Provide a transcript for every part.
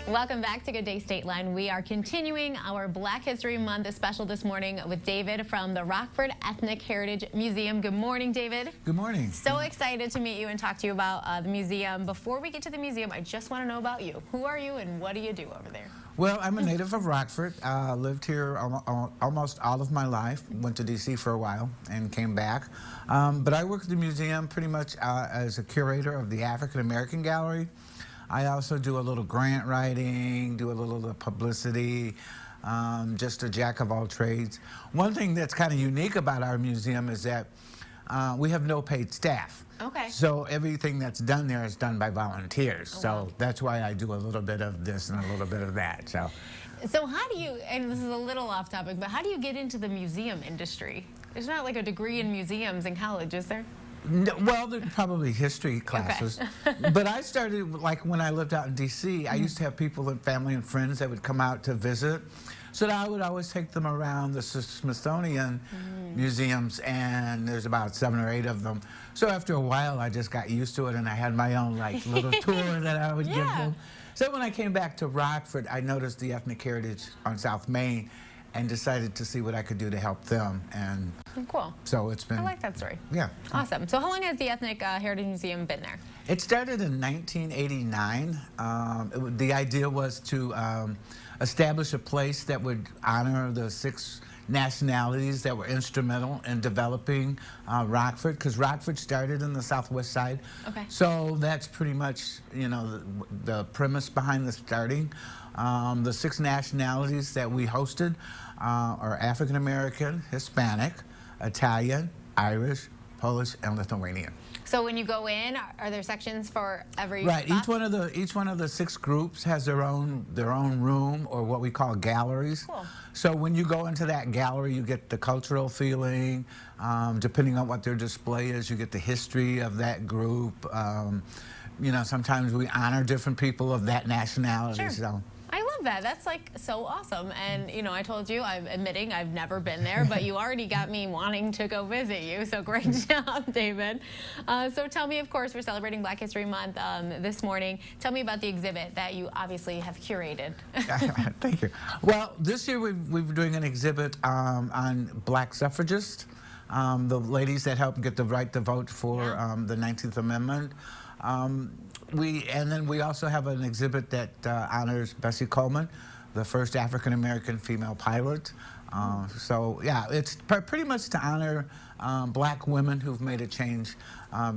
Welcome back to Good Day State Line. We are continuing our Black History Month special this morning with David from the Rockford Ethnic Heritage Museum. Good morning, David. Good morning. So excited to meet you and talk to you about the museum. Before we get to the museum, I just want to know about you. Who are you and what do you do over there? Well, I'm a native of Rockford. Lived here almost all of my life. Went to D.C. for a while and came back. But I work at the museum pretty much as a curator of the African American Gallery. I also do a little grant writing, do a little publicity, just a jack of all trades. One thing that's kind of unique about our museum is that we have no paid staff. Okay. So everything that's done there is done by volunteers. Oh, so wow. That's why I do a little bit of this and a little bit of that. So how do you, and this is a little off topic, but how do you get into the museum industry? There's not like a degree in museums in college, is there? No, well, there's probably history classes. Okay. But I started, like when I lived out in D.C., I used to have people and family and friends that would come out to visit. So I would always take them around the Smithsonian museums, and there's about 7 or 8 of them. So after a while, I just got used to it, and I had my own like little tour that I would give them. So when I came back to Rockford, I noticed the Ethnic Heritage on South Main and decided to see what I could do to help them. And cool. So it's been... I like that story. Yeah. Awesome. So how long has the Ethnic Heritage Museum been there? It started in 1989. The idea was to establish a place that would honor the 6 nationalities that were instrumental in developing Rockford, because Rockford started in the southwest side. Okay. So that's pretty much, you know, the premise behind the starting. The 6 nationalities that we hosted are African American, Hispanic, Italian, Irish, Polish, and Lithuanian. So when you go in, are there sections for every Right. spot? Each one of the 6 groups has their own room, or what we call galleries. Cool. So when you go into that gallery, you get the cultural feeling. Depending on what their display is, you get the history of that group. You know, sometimes we honor different people of that nationality. Sure. So. I love that. That's like so awesome. And you know, I told you, I'm admitting I've never been there, but you already got me wanting to go visit you. So great job, David. So tell me, of course, we're celebrating Black History Month this morning. Tell me about the exhibit that you obviously have curated. Thank you. Well, this year we're doing an exhibit on Black suffragists, the ladies that helped get the right to vote for the 19th Amendment. And then we also have an exhibit that honors Bessie Coleman, the first African-American female pilot. So yeah, it's pretty much to honor Black women who've made a change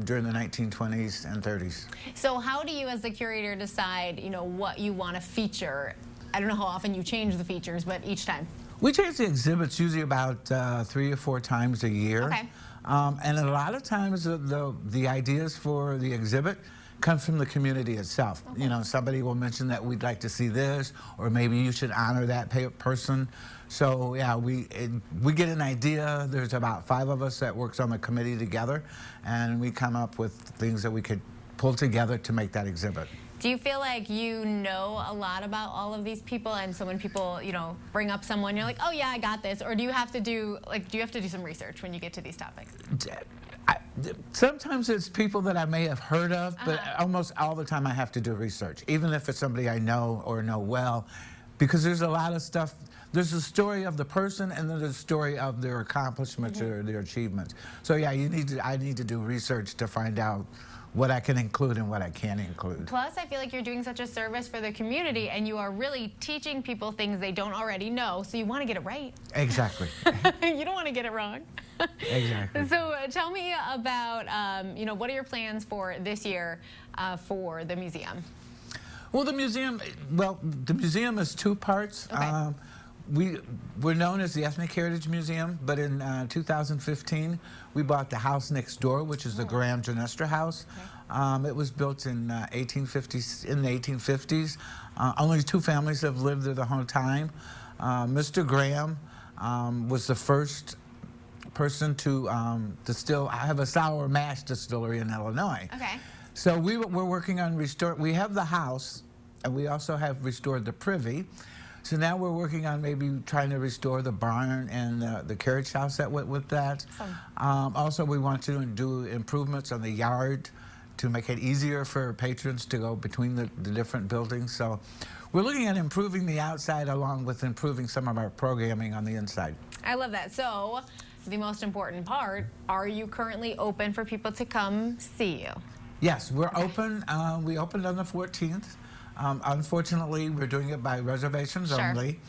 during the 1920s and 30s. So how do you, as the curator, decide, you know, what you want to feature? I don't know how often you change the features, but each time. We change the exhibits usually about 3 or 4 times a year. Okay. And a lot of times the ideas for the exhibit come from the community itself. Okay. You know, somebody will mention that we'd like to see this, or maybe you should honor that person. So yeah, we get an idea. There's about 5 of us that works on the committee together, and we come up with things that we could pull together to make that exhibit. Do you feel like you know a lot about all of these people, and so when people, you know, bring up someone, you're like, oh yeah, I got this, or do you have to do some research when you get to these topics? Sometimes it's people that I may have heard of, but almost all the time I have to do research, even if it's somebody I know or know well, because there's a lot of stuff. There's a story of the person, and then there's a story of their accomplishments or their achievements. So yeah, I need to do research to find out what I can include and what I can't include. Plus, I feel like you're doing such a service for the community, and you are really teaching people things they don't already know, so you want to get it right. Exactly. You don't want to get it wrong. Exactly. So tell me about, you know, what are your plans for this year for the museum? Well, the museum is 2 parts. Okay. We're known as the Ethnic Heritage Museum, but in 2015, we bought the house next door, which is the Graham Genestra House. Okay. It was built in the 1850s. Only 2 families have lived there the whole time. Mr. Graham was the first person to have a sour mash distillery in Illinois. Okay. So we're working on we have the house, and we also have restored the privy. So now we're working on maybe trying to restore the barn and the carriage house that went with that. Awesome. Also, we want to do improvements on the yard to make it easier for patrons to go between the different buildings. So we're looking at improving the outside along with improving some of our programming on the inside. I love that. So the most important part, are you currently open for people to come see you? Yes, we're open. We opened on the 14th. Unfortunately, we're doing it by reservations only,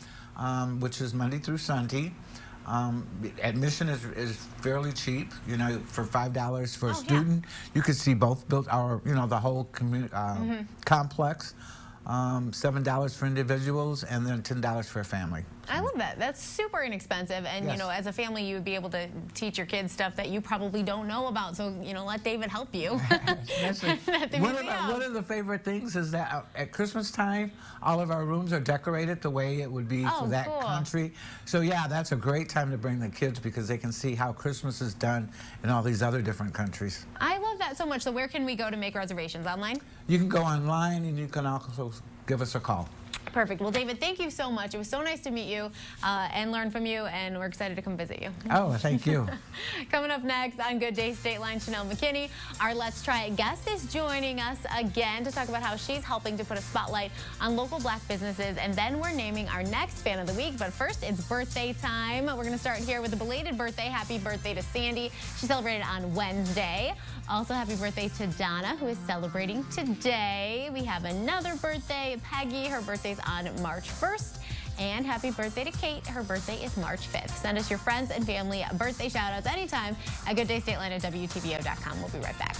which is Monday through Sunday. Admission is fairly cheap, you know, for $5 for a student. You could see both the whole complex. $7 for individuals and then $10 for a family. I love that. That's super inexpensive. And, you know, as a family, you would be able to teach your kids stuff that you probably don't know about. So, you know, let David help you. One of the favorite things is that at Christmas time, all of our rooms are decorated the way it would be for that country. So, yeah, that's a great time to bring the kids because they can see how Christmas is done in all these other different countries. I love that so much. So where can we go to make reservations? Online? You can go online and you can also give us a call. Perfect. Well, David, thank you so much. It was so nice to meet you and learn from you, and we're excited to come visit you. Oh, thank you. Coming up next on Good Day State Line, Chanel McKinney, our Let's Try It guest, is joining us again to talk about how she's helping to put a spotlight on local black businesses, and then we're naming our next fan of the week. But first, it's birthday time. We're going to start here with a belated birthday. Happy birthday to Sandy. She celebrated on Wednesday. Also, happy birthday to Donna, who is celebrating today. We have another birthday, Peggy. Her birthday's on March 1st. And happy birthday to Kate. Her birthday is March 5th. Send us your friends and family birthday shout-outs anytime at gooddaystateline@WTVO.com. We'll be right back.